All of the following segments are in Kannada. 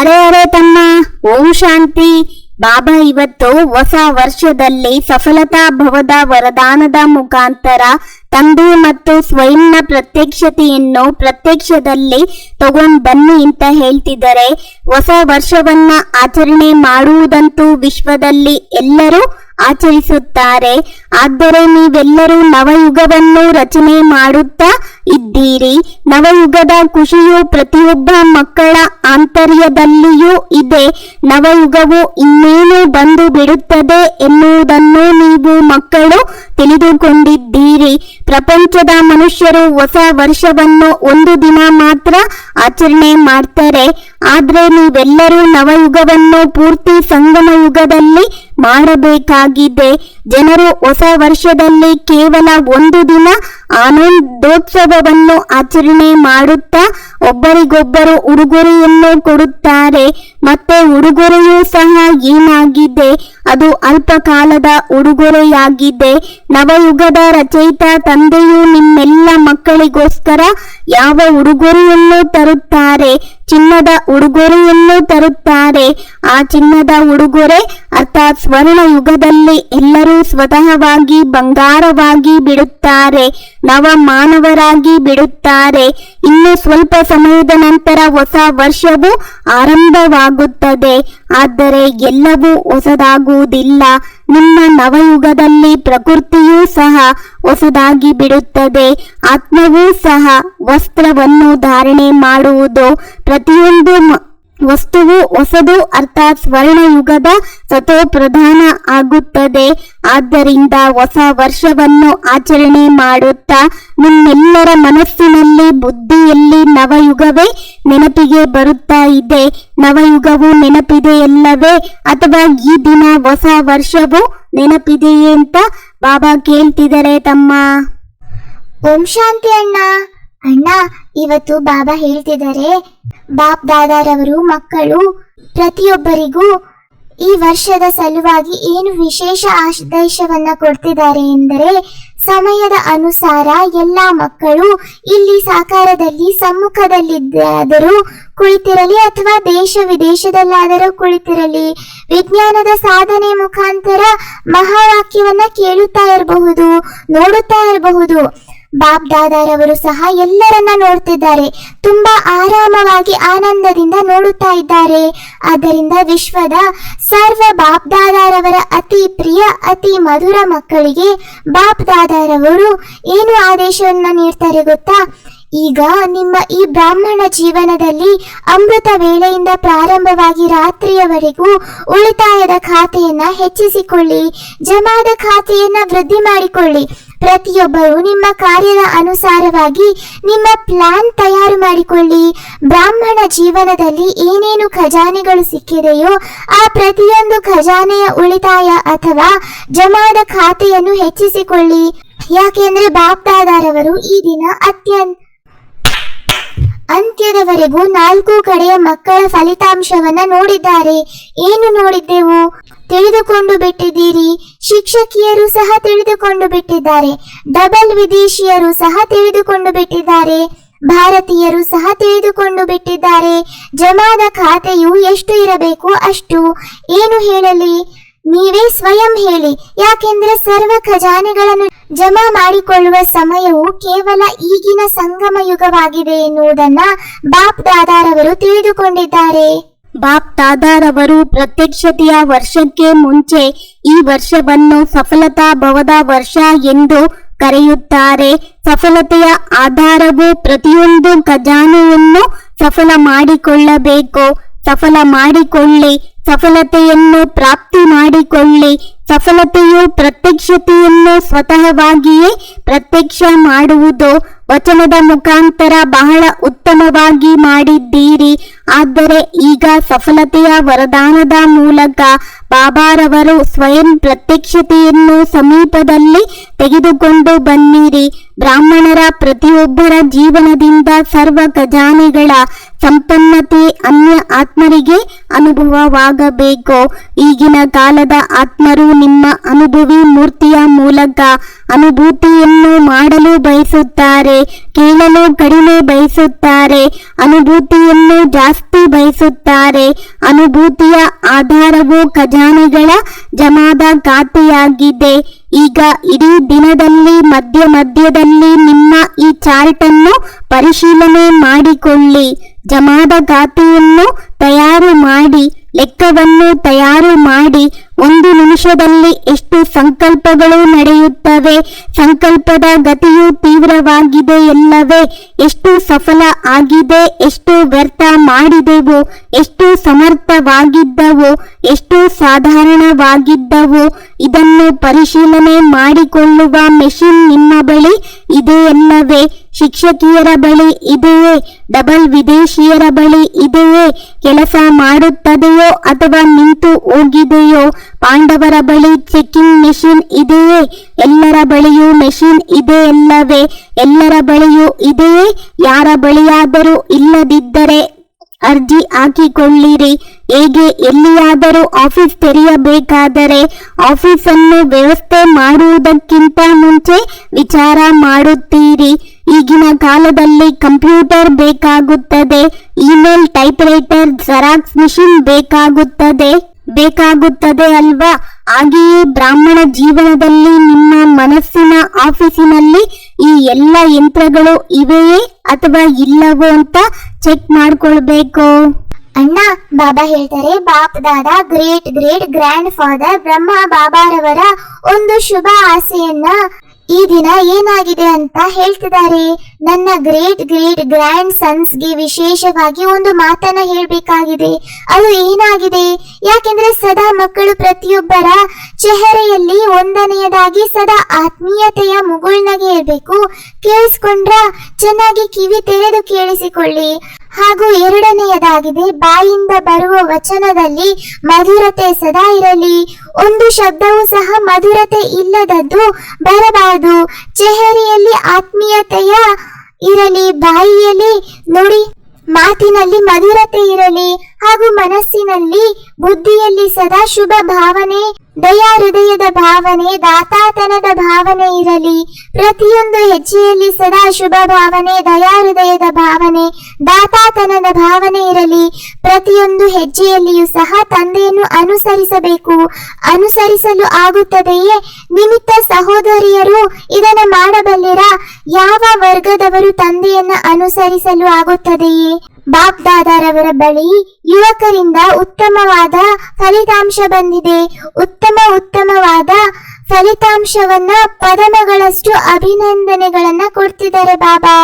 ಅರೆ ಅರೆ ತಮ್ಮ, ಓಂ ಶಾಂತಿ. ಬಾಬಾ ಇವತ್ತು ಹೊಸ ವರ್ಷದಲ್ಲಿ ಸಫಲತಾ ಭವದ ವರದಾನದ ಮುಖಾಂತರ ತಂದೆ ಮತ್ತು ಸ್ವಯಂನ ಪ್ರತ್ಯಕ್ಷತೆಯನ್ನು ಪ್ರತ್ಯಕ್ಷದಲ್ಲಿ ತಗೊಂಡ್ ಬನ್ನಿ ಅಂತ ಹೇಳ್ತಿದ್ದಾರೆ. ಹೊಸ ವರ್ಷವನ್ನ ಆಚರಣೆ ಮಾಡುವುದಂತೂ ವಿಶ್ವದಲ್ಲಿ ಎಲ್ಲರೂ ಆಚರಿಸುತ್ತಾರೆ. ಆದರೆ ನೀವೆಲ್ಲರೂ ನವಯುಗವನ್ನು ರಚನೆ ಮಾಡುತ್ತಾ ಇದ್ದೀರಿ. ನವಯುಗದ ಖುಷಿಯು ಪ್ರತಿಯೊಬ್ಬ ಮಕ್ಕಳ ಆಂತರ್ಯದಲ್ಲಿಯೂ ಇದೆ. ನವಯುಗವು ಇನ್ನೇನು ಬಂದು ಬಿಡುತ್ತದೆ ಎನ್ನುವುದನ್ನು ನೀವು ಮಕ್ಕಳು ತಿಳಿದುಕೊಂಡಿದ್ದೀರಿ. ಪ್ರಪಂಚದ ಮನುಷ್ಯರು ಹೊಸ ವರ್ಷವನ್ನು ಒಂದು ದಿನ ಮಾತ್ರ ಆಚರಣೆ ಮಾಡ್ತಾರೆ. ಆದ್ರೆ ನೀವೆಲ್ಲರೂ ನವಯುಗವನ್ನು ಪೂರ್ತಿ ಸಂಗಮ ಯುಗದಲ್ಲಿ ಮಾಡಬೇಕಾಗಿದೆ. ಜನರು ಹೊಸ ವರ್ಷದಲ್ಲಿ ಕೇವಲ ಒಂದು ದಿನ ಆನಂದೋತ್ಸವವನ್ನು ಆಚರಣೆ ಮಾಡುತ್ತಾ ಒಬ್ಬರಿಗೊಬ್ಬರು ಉಡುಗೊರೆಯನ್ನು ಕೊಡುತ್ತಾರೆ. ಮತ್ತೆ ಉಡುಗೊರೆಯೂ ಸಹ ಏನಾಗಿದೆ, ಅದು ಅಲ್ಪ ಕಾಲದ ಉಡುಗೊರೆಯಾಗಿದೆ. ನವಯುಗದ ರಚಯಿತ ತಂದೆಯು ನಿಮ್ಮೆಲ್ಲ ಮಕ್ಕಳಿಗೋಸ್ಕರ ಯಾವ ಉಡುಗೊರೆಯನ್ನು ತರುತ್ತಾರೆ? ಚಿನ್ನದ ಉಡುಗೊರೆಯನ್ನು ತರುತ್ತಾರೆ. ಆ ಚಿನ್ನದ ಉಡುಗೊರೆ ಅರ್ಥಾತ್ ಸ್ವರ್ಣ ಯುಗದಲ್ಲಿ ಎಲ್ಲರೂ ಸ್ವತಃವಾಗಿ ಬಂಗಾರವಾಗಿ ಬಿಡುತ್ತಾರೆ, ನವ ಮಾನವರಾಗಿ ಬಿಡುತ್ತಾರೆ. ಇನ್ನು ಸ್ವಲ್ಪ ಸಮಯದ ನಂತರ ಹೊಸ ವರ್ಷವು ಆರಂಭವಾಗುತ್ತದೆ. ಆದರೆ ಎಲ್ಲವೂ ಹೊಸದಾಗುವುದಿಲ್ಲ. ನಿಮ್ಮ ನವಯುಗದಲ್ಲಿ ಪ್ರಕೃತಿಯೂ ಸಹ ಹೊಸದಾಗಿ ಬಿಡುತ್ತದೆ. ಆತ್ಮವೂ ಸಹ ವಸ್ತ್ರವನ್ನು ಧಾರಣೆ ಮಾಡುವುದು. ಪ್ರತಿಯೊಂದು ವಸ್ತುವು ಹೊಸದು ಅರ್ಥಾತ್ ಸ್ವರ್ಣಯುಗದ ಸತೋ ಪ್ರಧಾನ ಆಗುತ್ತದೆ. ಆದ್ದರಿಂದ ಹೊಸ ವರ್ಷವನ್ನು ಆಚರಣೆ ಮಾಡುತ್ತಾ ನಿಮ್ಮೆಲ್ಲರ ಮನಸ್ಸಿನಲ್ಲಿ ಬುದ್ಧಿಯಲ್ಲಿ ನವಯುಗವೇ ನೆನಪಿಗೆ ಬರುತ್ತಾ ಇದೆ. ನವಯುಗವು ನೆನಪಿದೆಯಲ್ಲವೇ, ಅಥವಾ ಈ ದಿನ ಹೊಸ ವರ್ಷವು ನೆನಪಿದೆಯೇ ಅಂತ ಬಾಬಾ ಕೇಳ್ತಿದ್ದಾರೆ ತಮ್ಮ. ಓಂ ಶಾಂತಿ ಅಣ್ಣ. ಅಣ್ಣ, ಇವತ್ತು ಬಾಬಾ ಹೇಳ್ತಿದ್ದಾರೆ, ಬಾಪ್ ದಾದಾರವರು ಮಕ್ಕಳು ಪ್ರತಿಯೊಬ್ಬರಿಗೂ ಈ ವರ್ಷದ ಸಲುವಾಗಿ ಏನು ವಿಶೇಷ ಆದೇಶವನ್ನ ಕೊಡ್ತಿದ್ದಾರೆ ಎಂದರೆ, ಸಮಯದ ಅನುಸಾರ ಎಲ್ಲಾ ಮಕ್ಕಳು ಇಲ್ಲಿ ಸಾಕಾರದಲ್ಲಿ ಸಮ್ಮುಖದಲ್ಲಿದ್ದಾದರೂ ಕುಳಿತಿರಲಿ ಅಥವಾ ದೇಶ ವಿದೇಶದಲ್ಲಾದರೂ ಕುಳಿತಿರಲಿ, ವಿಜ್ಞಾನದ ಸಾಧನೆ ಮುಖಾಂತರ ಮಹಾವಾಕ್ಯವನ್ನ ಕೇಳುತ್ತಾ ಇರಬಹುದು, ನೋಡುತ್ತಾ ಇರಬಹುದು. ಬಾಪ್ ದಾದಾರವರು ಸಹ ಎಲ್ಲರನ್ನ ನೋಡ್ತಿದ್ದಾರೆ, ತುಂಬಾ ಆರಾಮವಾಗಿ ಆನಂದದಿಂದ ನೋಡುತ್ತಾ ಇದ್ದಾರೆ. ಆದ್ದರಿಂದ ವಿಶ್ವದ ಸರ್ವ ಬಾಪ್ ದಾದಾರವರ ಅತಿ ಪ್ರಿಯ ಅತಿ ಮಧುರ ಮಕ್ಕಳಿಗೆ ಬಾಪ್ ದಾದಾರವರು ಏನು ಆದೇಶವನ್ನ ನೀಡ್ತಾರೆ ಗೊತ್ತಾ? ಈಗ ನಿಮ್ಮ ಈ ಬ್ರಾಹ್ಮಣ ಜೀವನದಲ್ಲಿ ಅಮೃತ ವೇಳೆಯಿಂದ ಪ್ರಾರಂಭವಾಗಿ ರಾತ್ರಿಯವರೆಗೂ ಉಳಿತಾಯದ ಖಾತೆಯನ್ನ ಹೆಚ್ಚಿಸಿಕೊಳ್ಳಿ, ಜಮಾದ ಖಾತೆಯನ್ನ ವೃದ್ಧಿ ಮಾಡಿಕೊಳ್ಳಿ. ಪ್ರತಿಯೊಬ್ಬರು ನಿಮ್ಮ ಕಾರ್ಯದ ಅನುಸಾರವಾಗಿ ನಿಮ್ಮ ಪ್ಲಾನ್ ತಯಾರು ಮಾಡಿಕೊಳ್ಳಿ. ಬ್ರಾಹ್ಮಣ ಜೀವನದಲ್ಲಿ ಏನೇನು ಖಜಾನೆಗಳು ಸಿಕ್ಕಿದೆಯೋ ಆ ಪ್ರತಿಯೊಂದು ಖಜಾನೆಯ ಉಳಿತಾಯ ಅಥವಾ ಜಮಾದ ಖಾತೆಯನ್ನು ಹೆಚ್ಚಿಸಿಕೊಳ್ಳಿ. ಯಾಕೆಂದ್ರೆ ಬಾಪ್ ದಾದಾರವರು ಈ ದಿನ ಅಂತ್ಯದವರೆಗೂ 4 ಕಡೆಯ ಮಕ್ಕಳ ಫಲಿತಾಂಶವನ್ನ ನೋಡಿದ್ದಾರೆ. ಏನು ನೋಡಿದ್ದೆವು? ತಿಳಿದುಕೊಂಡು ಬಿಟ್ಟಿದ್ದೀರಿ. ಶಿಕ್ಷಕಿಯರು ಸಹ ತಿಳಿದುಕೊಂಡು ಬಿಟ್ಟಿದ್ದಾರೆ, ಡಬಲ್ ವಿದೇಶಿಯರು ಸಹ ತಿಳಿದುಕೊಂಡು ಬಿಟ್ಟಿದ್ದಾರೆ, ಭಾರತೀಯರು ಸಹ ತಿಳಿದುಕೊಂಡು ಬಿಟ್ಟಿದ್ದಾರೆ. ಜಮಾದ ಖಾತೆಯು ಎಷ್ಟು ಇರಬೇಕು ಅಷ್ಟು. ಏನು ಹೇಳಲಿ? ನೀವೇ ಸ್ವಯಂ ಹೇಳಿ. ಯಾಕೆಂದ್ರೆ ಸರ್ವ ಖಜಾನೆಗಳನ್ನು ಜಮಾ ಮಾಡಿಕೊಳ್ಳುವ ಸಮಯವು ಕೇವಲ ಈಗಿನ ಸಂಗಮ ಯುಗವಾಗಿದೆ ಎನ್ನುವುದನ್ನ ಬಾಪ್ ದಾದಾರವರು ತಿಳಿದುಕೊಂಡಿದ್ದಾರೆ. ಬಾಪ್ ದಾದಾರವರು ಪ್ರತ್ಯಕ್ಷತೆಯ ವರ್ಷಕ್ಕೆ ಮುಂಚೆ ಈ ವರ್ಷವನ್ನು ಸಫಲತಾ ಭವದ ವರ್ಷ ಎಂದು ಕರೆಯುತ್ತಾರೆ. ಸಫಲತೆಯ ಆಧಾರವು ಪ್ರತಿಯೊಂದು ಖಜಾನೆಯನ್ನು ಸಫಲ ಮಾಡಿಕೊಳ್ಳಬೇಕು. ಸಫಲ ಮಾಡಿಕೊಳ್ಳಿ, ಸಫಲತೆಯನ್ನು ಪ್ರಾಪ್ತಿ ಮಾಡಿಕೊಳ್ಳಿ. ಸಫಲತೆಯು ಪ್ರತ್ಯಕ್ಷತೆಯನ್ನು ಸ್ವತಃವಾಗಿಯೇ ಪ್ರತ್ಯಕ್ಷ ಮಾಡುವುದು. ವಚನದ ಮುಖಾಂತರ ಬಹಳ ಉತ್ತಮವಾಗಿ ಮಾಡಿದ್ದೀರಿ. ಆದರೆ ಈಗ ಸಫಲತೆಯ ವರದಾನದ ಮೂಲಕ ಬಾಬಾರವರು ಸ್ವಯಂ ಪ್ರತ್ಯಕ್ಷತೆಯನ್ನು ಸಮೀಪದಲ್ಲಿ ತೆಗೆದುಕೊಂಡು ಬನ್ನಿರಿ. ಬ್ರಾಹ್ಮಣರ ಪ್ರತಿಯೊಬ್ಬರ ಜೀವನದಿಂದ ಸರ್ವ ಖಜಾನೆಗಳ ಸಂಪನ್ನತೆ ಅನ್ಯ ಆತ್ಮರಿಗೆ ಅನುಭವವಾಗಬೇಕು. ಈಗಿನ ಕಾಲದ ಆತ್ಮರು ನಿಮ್ಮ ಅನುಭವಿ ಮೂರ್ತಿಯ ಮೂಲಕ ಅನುಭೂತಿಯನ್ನು ಮಾಡಲು ಬಯಸುತ್ತಾರೆ. ಕೇಳಲು ಕಡಿಮೆ ಬಯಸುತ್ತಾರೆ, ಅನುಭೂತಿಯನ್ನು ಜಾಸ್ತಿ ಬಯಸುತ್ತಾರೆ. ಅನುಭೂತಿಯ ಆಧಾರವು ಖಜಾನೆಗಳ ಜಮಾದ ಖಾತೆಯಾಗಿದೆ. ಈಗ ಇಡೀ ದಿನದಲ್ಲಿ ಮಧ್ಯದಲ್ಲಿ ನಿಮ್ಮ ಈ ಚಾರ್ಟ್ ಅನ್ನು ಪರಿಶೀಲನೆ ಮಾಡಿಕೊಳ್ಳಿ. ಜಮಾದ ಖಾತೆಯನ್ನು ತಯಾರು ಮಾಡಿ, ಲೆಕ್ಕವನ್ನು ತಯಾರು ಮಾಡಿ. 1 ನಿಮಿಷದಲ್ಲಿ ಎಷ್ಟು ಸಂಕಲ್ಪಗಳು ನಡೆಯುತ್ತವೆ? ಸಂಕಲ್ಪದ ಗತಿಯು ತೀವ್ರವಾಗಿದೆ ಎಲ್ಲವೇ? ಎಷ್ಟು ಸಫಲ ಆಗಿದೆ? ಎಷ್ಟು ವ್ಯರ್ಥ ಮಾಡಿದೆವು? ಎಷ್ಟು ಸಮರ್ಥವಾಗಿದ್ದವು? ಎಷ್ಟು ಸಾಧಾರಣವಾಗಿದ್ದವು? ಇದನ್ನು ಪರಿಶೀಲನೆ ಮಾಡಿಕೊಳ್ಳುವ ಮೆಷಿನ್ ನಿಮ್ಮ ಬಳಿ ಇದೆಯಲ್ಲವೇ? ಶಿಕ್ಷಕಿಯರ ಬಳಿ ಇದೆಯೇ? ಡಬಲ್ ವಿದೇಶಿಯರ ಬಳಿ ಇದೆಯೇ? ಕೆಲಸ ಮಾಡುತ್ತದೆಯೋ ಅಥವಾ ನಿಂತು ಹೋಗಿದೆಯೋ? ಪಾಂಡವರ ಬಳಿ ಚೆಕಿಂಗ್ ಮೆಷಿನ್ ಇದೆಯೇ? ಎಲ್ಲರ ಬಳಿಯೂ ಮೆಷಿನ್ ಇದೆಯಲ್ಲವೇ? ಎಲ್ಲರ ಬಳಿಯೂ ಇದೆಯೇ? ಯಾರ ಬಳಿಯಾದರೂ ಇಲ್ಲದಿದ್ದರೆ ಅರ್ಜಿ ಹಾಕಿಕೊಳ್ಳಿರಿ. ಹೇಗೆ ಎಲ್ಲಿಯಾದರೂ ಆಫೀಸ್ ತೆರೆಯಬೇಕಾದರೆ ಆಫೀಸನ್ನು ವ್ಯವಸ್ಥೆ ಮಾಡುವುದಕ್ಕಿಂತ ಮುಂಚೆ ವಿಚಾರ ಮಾಡುತ್ತೀರಿ. ಈಗಿನ ಕಾಲದಲ್ಲಿ ಕಂಪ್ಯೂಟರ್ ಬೇಕಾಗುತ್ತದೆ, ಇಮೇಲ್, ಟೈಪ್ರೈಟರ್, ಜೆರಾಕ್ಸ್ ಮಿಷಿನ್ ಬೇಕಾಗುತ್ತದೆ ಅಲ್ವಾ? ಹಾಗೆಯೇ ಬ್ರಾಹ್ಮಣ ಜೀವನದಲ್ಲಿ ನಿಮ್ಮ ಮನಸ್ಸಿನ ಆಫೀಸಿನಲ್ಲಿ ಈ ಎಲ್ಲ ಯಂತ್ರಗಳು ಇವೆಯೇ ಅಥವಾ ಇಲ್ಲವೋ ಅಂತ ಚೆಕ್ ಮಾಡ್ಕೊಳ್ಬೇಕು. ಅಣ್ಣ, ಬಾಬಾ ಹೇಳ್ತಾರೆ, ಬಾಪ್ ದಾದಾ ಗ್ರೇಟ್ ಗ್ರೇಟ್ ಗ್ರ್ಯಾಂಡ್ ಫಾದರ್ ಬ್ರಹ್ಮ ಬಾಬಾರವರ ಒಂದು ಶುಭ ಆಸೆಯನ್ನ ಈ ದಿನ ಏನಾಗಿದೆ ಅಂತ ಹೇಳ್ತಿದ್ದಾರೆ. ನನ್ನ ಗ್ರೇಟ್ ಗ್ರೇಟ್ ಗ್ರ್ಯಾಂಡ್ ಸನ್ಸ್ಗೆ ವಿಶೇಷವಾಗಿ ಒಂದು ಮಾತನ್ನ ಹೇಳ್ಬೇಕಾಗಿದೆ. ಅದು ಏನಾಗಿದೆ? ಯಾಕೆಂದ್ರೆ ಸದಾ ಮಕ್ಕಳು ಪ್ರತಿಯೊಬ್ಬರ ಚೆಹರೆಯಲ್ಲಿ ಒಂದನೆಯದಾಗಿ ಸದಾ ಆತ್ಮೀಯತೆಯ ಮುಗುಳ್ನಗೆ ಇರಬೇಕು. ಕೇಳಿಸ್ಕೊಂಡ್ರ? ಚೆನ್ನಾಗಿ ಕಿವಿ ತೆರೆದು ಕೇಳಿಸಿಕೊಳ್ಳಿ. ಹಾಗೂ ಎರಡನೆಯದಾಗಿದೆ, ಬಾಯಿಂದ ಬರುವ ವಚನದಲ್ಲಿ ಮಧುರತೆ ಸದಾ ಇರಲಿ. ಒಂದು ಶಬ್ದವೂ ಸಹ ಮಧುರತೆ ಇಲ್ಲದದ್ದು ಬರಬಾರದು. ಚೆಹರೆಯಲ್ಲಿ ಆತ್ಮೀಯತೆಯ ಇರಲಿ, ಬಾಯಿಯಲ್ಲಿ ನೋಡಿ ಮಾತಿನಲ್ಲಿ ಮಧುರತೆ ಇರಲಿ, ಹಾಗೂ ಮನಸ್ಸಿನಲ್ಲಿ ಬುದ್ಧಿಯಲ್ಲಿ ಸದಾ ಶುಭ ಭಾವನೆ, ದಯಾ ಹೃದಯದ ಭಾವನೆ, ದಾತಾತನದ ಭಾವನೆ ಇರಲಿ. ಪ್ರತಿಯೊಂದು ಹೆಜ್ಜೆಯಲ್ಲಿ ಸದಾ ಶುಭ ಭಾವನೆ, ದಯಾ ಹೃದಯದ ಭಾವನೆ, ದಾತಾತನದ ಭಾವನೆ ಇರಲಿ. ಪ್ರತಿಯೊಂದು ಹೆಜ್ಜೆಯಲ್ಲಿಯೂ ಸಹ ತಂದೆಯನ್ನು ಅನುಸರಿಸಬೇಕು. ಅನುಸರಿಸಲು ಆಗುತ್ತದೆಯೇ? ನಿಮಿತ್ತ ಸಹೋದರಿಯರು ಇದನ್ನು ಮಾಡಬಲ್ಲಿರಾ? ಯಾವ ವರ್ಗದವರು ತಂದೆಯನ್ನ ಅನುಸರಿಸಲು ಆಗುತ್ತದೆಯೇ? ಬಾಪ್ ದಾದಾರವರ ಬಳಿ ಯುವಕರಿಂದ ಉತ್ತಮವಾದ ಫಲಿತಾಂಶ ಬಂದಿದೆ. ಉತ್ತಮವಾದ ಫಲಿತಾಂಶವನ್ನ ಪದಮಗಳಷ್ಟು ಅಭಿನಂದನೆಗಳನ್ನ ಕೊಡ್ತಿದ್ದಾರೆ ಬಾಬಾ.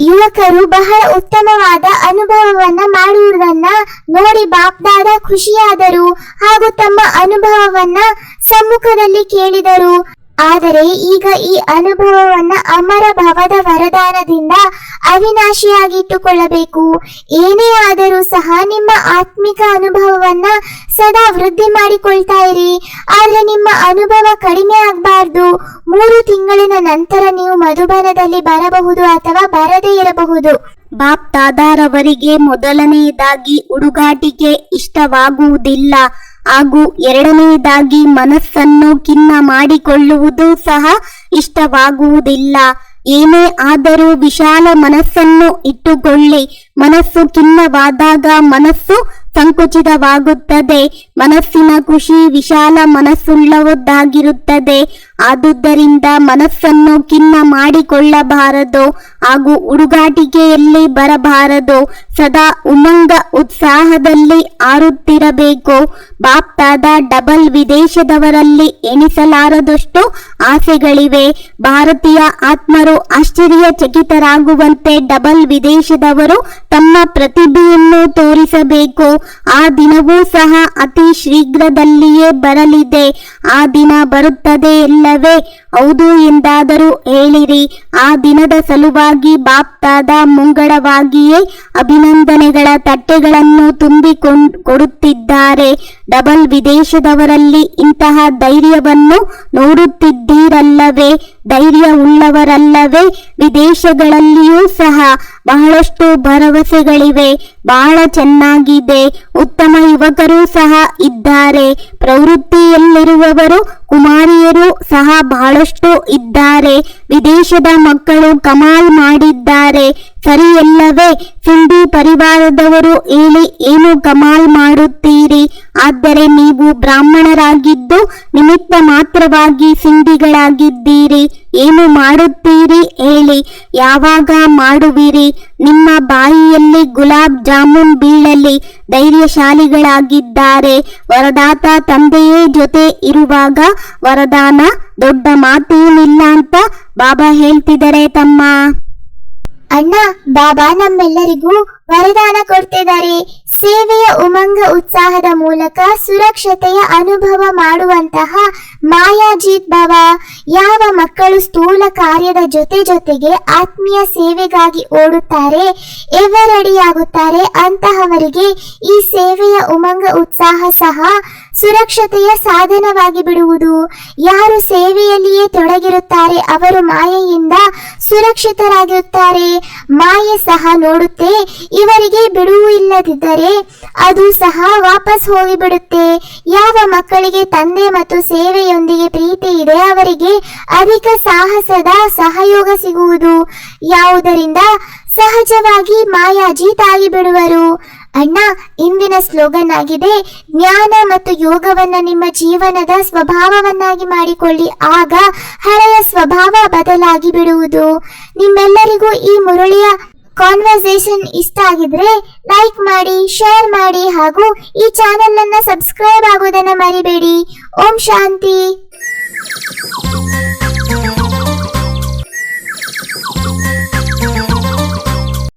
ಯುವಕರು ಬಹಳ ಉತ್ತಮವಾದ ಅನುಭವವನ್ನ ಮಾಡುವುದನ್ನ ನೋಡಿ ಬಾಪ್ ದಾದಾ ಖುಷಿಯಾದರು ಹಾಗೂ ತಮ್ಮ ಅನುಭವವನ್ನ ಸಮ್ಮುಖದಲ್ಲಿ ಕೇಳಿದರು. ಆದರೆ ಈಗ ಈ ಅನುಭವವನ್ನ ಅಮರ ಭವದ ವರದಾನದಿಂದ ಅವಿನಾಶಿಯಾಗಿಟ್ಟುಕೊಳ್ಳಬೇಕು. ಏನೇ ಆದರೂ ಸಹ ನಿಮ್ಮ ಆತ್ಮಿಕ ಅನುಭವವನ್ನ ಸದಾ ವೃದ್ಧಿ ಮಾಡಿಕೊಳ್ತಾ ಇರಿ. ಆದ್ರೆ ನಿಮ್ಮ ಅನುಭವ ಕಡಿಮೆ ಆಗಬಾರ್ದು. 3 ತಿಂಗಳಿನ ನಂತರ ನೀವು ಮಧುಬನದಲ್ಲಿ ಬರಬಹುದು ಅಥವಾ ಬರದೇ ಇರಬಹುದು. ಬಾಪ್ ದಾದಾರವರಿಗೆ ಮೊದಲನೆಯದಾಗಿ ಹುಡುಗಾಟಿಕೆ ಇಷ್ಟವಾಗುವುದಿಲ್ಲ ಹಾಗೂ ಎರಡನೆಯದಾಗಿ ಮನಸ್ಸನ್ನು ಖಿನ್ನ ಮಾಡಿಕೊಳ್ಳುವುದು ಸಹ ಇಷ್ಟವಾಗುವುದಿಲ್ಲ. ಏನೇ ಆದರೂ ವಿಶಾಲ ಮನಸ್ಸನ್ನು ಇಟ್ಟುಕೊಳ್ಳಿ. ಮನಸ್ಸು ಖಿನ್ನವಾದಾಗ ಮನಸ್ಸು ಸಂಕುಚಿತವಾಗುತ್ತದೆ. ಮನಸ್ಸಿನ ಖುಷಿ ವಿಶಾಲ ಮನಸ್ಸುಳ್ಳದ್ದಾಗಿರುತ್ತದೆ. ಆದುದರಿಂದ ಮನಸ್ಸನ್ನು ಖಿನ್ನ ಮಾಡಿಕೊಳ್ಳಬಾರದು ಹಾಗೂ ಹುಡುಗಾಟಿಕೆಯಲ್ಲಿ ಬರಬಾರದು. ಸದಾ ಉಮಂಗ ಉತ್ಸಾಹದಲ್ಲಿ ಆರುತ್ತಿರಬೇಕು. ಬಾಪ್ ದಾದಾ ಡಬಲ್ ವಿದೇಶದವರಲ್ಲಿ ಎಣಿಸಲಾರದಷ್ಟು ಆಸೆಗಳಿವೆ. ಭಾರತೀಯ ಆತ್ಮರು ಆಶ್ಚರ್ಯಚಕಿತರಾಗುವಂತೆ ಡಬಲ್ ವಿದೇಶದವರು ತಮ್ಮ ಪ್ರತಿಭೆಯನ್ನು ತೋರಿಸಬೇಕು. ಆ ದಿನವೂ ಸಹ ಅತಿ ಶೀಘ್ರದಲ್ಲಿಯೇ ಬರಲಿದೆ. ಆ ದಿನ ಬರುತ್ತದೆ ಎಲ್ಲವೇ? ಹೌದು ಎಂದಾದರೂ ಹೇಳಿರಿ. ಆ ದಿನದ ಸಲುವಾಗಿ ಬಾಪ್ ದಾದಾ ಮುಂಗಡವಾಗಿಯೇ ಅಭಿನಂದನೆಗಳ ತಟ್ಟೆಗಳನ್ನು ತುಂಬಿಕೊಡುತ್ತಿದ್ದಾರೆ. ಡಬಲ್ ವಿದೇಶದವರಲ್ಲಿ ಇಂತಹ ಧೈರ್ಯವನ್ನು ನೋಡುತ್ತಿದ್ದೀರಲ್ಲವೇ? ಧೈರ್ಯ ಉಳ್ಳವರಲ್ಲವೇ? ವಿದೇಶಗಳಲ್ಲಿಯೂ ಸಹ ಬಹಳಷ್ಟು ಭರವಸೆಗಳಿವೆ. ಬಹಳ ಚೆನ್ನಾಗಿದೆ. ಉತ್ತಮ ಯುವಕರು ಸಹ ಇದ್ದಾರೆ. ಪ್ರವೃತ್ತಿಯಲ್ಲಿರುವವರು ಕುಮಾರಿಯರು ಸಹ ಬಹಳಷ್ಟು ಇದ್ದಾರೆ. ವಿದೇಶದ ಮಕ್ಕಳು ಕಮಾಲ್ ಮಾಡಿದ್ದಾರೆ, ಸರಿಯಲ್ಲವೇ? ಸಿಂಧಿ ಪರಿವಾರದವರು ಹೇಳಿ, ಏನು ಕಮಾಲ್ ಮಾಡುತ್ತೀರಿ? ಆದರೆ ನೀವು ಬ್ರಾಹ್ಮಣರಾಗಿದ್ದು ನಿಮಿತ್ತ ಮಾತ್ರವಾಗಿ ಸಿಂಧಿಗಳಾಗಿದ್ದೀರಿ. ಏನು ಮಾಡುತ್ತೀರಿ ಹೇಳಿ? ಯಾವಾಗ ಮಾಡುವಿರಿ? ನಿಮ್ಮ ಬಾಯಿಯಲ್ಲಿ ಗುಲಾಬ್ ಜಾಮೂನ್ ಬೀಳಲಿ. ಧೈರ್ಯಶಾಲಿಗಳಾಗಿದ್ದಾರೆ. ವರದಾತ ತಂದೆಯೇ ಜೊತೆ ಇರುವಾಗ ವರದಾನ ದೊಡ್ಡ ಮಾತೇನಿಲ್ಲ ಅಂತ ಬಾಬಾ ಹೇಳ್ತಿದ್ದಾರೆ ತಮ್ಮ. ಅಣ್ಣ, ಬಾಬಾ ನಮ್ಮೆಲ್ಲರಿಗೂ ವರದಾನ ಕೊಡ್ತಿದ್ದಾರೆ. ಸೇವೆಯ ಉಮಂಗ ಉತ್ಸಾಹದ ಮೂಲಕ ಸುರಕ್ಷತೆಯ ಅನುಭವ ಮಾಡುವಂತಹ ಮಾಯಾಜೀತ್ ಭವ. ಯಾವ ಮಕ್ಕಳು ಸ್ಥೂಲ ಕಾರ್ಯದ ಜೊತೆ ಜೊತೆಗೆ ಆತ್ಮೀಯ ಸೇವೆಗಾಗಿ ಓಡುತ್ತಾರೆ, ಎವರಡಿಯಾಗುತ್ತಾರೆ, ಅಂತಹವರಿಗೆ ಈ ಸೇವೆಯ ಉಮಂಗ ಉತ್ಸಾಹ ಸಹ ಸುರಕ್ಷತೆಯ ಸಾಧನವಾಗಿ ಬಿಡುವುದು. ಯಾರು ಸೇವೆಯಲ್ಲಿಯೇ ತೊಡಗಿರುತ್ತಾರೆ ಅವರು ಮಾಯೆಯಿಂದ ಸುರಕ್ಷಿತರಾಗಿರುತ್ತಾರೆ. ಮಾಯೆ ಸಹ ನೋಡುತ್ತೆ, ಇವರಿಗೆ ಬಿಡುವು ಇಲ್ಲದಿದ್ದರೆ ಅದು ಸಹ ವಾಪಸ್ ಹೋಗಿಬಿಡುತ್ತೆ. ಯಾವ ಮಕ್ಕಳಿಗೆ ತಂದೆ ಮತ್ತು ಸೇವೆಯೊಂದಿಗೆ ಪ್ರೀತಿ ಇದೆ ಅವರಿಗೆ ಅಧಿಕ ಸಾಹಸದ ಸಹಯೋಗ ಸಿಗುವುದು. ಯಾವುದರಿಂದ ಸಹಜವಾಗಿ ಮಾಯಾಜೀತ್ ಆಗಿಬಿಡುವರು. ಅಣ್ಣ, ಇಂದಿನ ಸ್ಲೋಗನ್ ಆಗಿದೆ, ಜ್ಞಾನ ಮತ್ತು ಯೋಗವನ್ನ ನಿಮ್ಮ ಜೀವನದ ಸ್ವಭಾವವನ್ನಾಗಿ ಮಾಡಿಕೊಳ್ಳಿ, ಆಗ ಹಳೆಯ ಸ್ವಭಾವ ಬದಲಾಗಿ ಬಿಡುವುದು. ನಿಮ್ಮೆಲ್ಲರಿಗೂ ಈ ಮುರಳಿಯ ಕಾನ್ವರ್ಸೇಷನ್ ಇಷ್ಟ ಆಗಿದ್ರೆ ಲೈಕ್ ಮಾಡಿ, ಶೇರ್ ಮಾಡಿ ಹಾಗೂ ಈ ಚಾನೆಲ್ ಅನ್ನ ಸಬ್ಸ್ಕ್ರೈಬ್ ಆಗೋದನ್ನ ಮರಿಬೇಡಿ. ಓಂ ಶಾಂತಿ.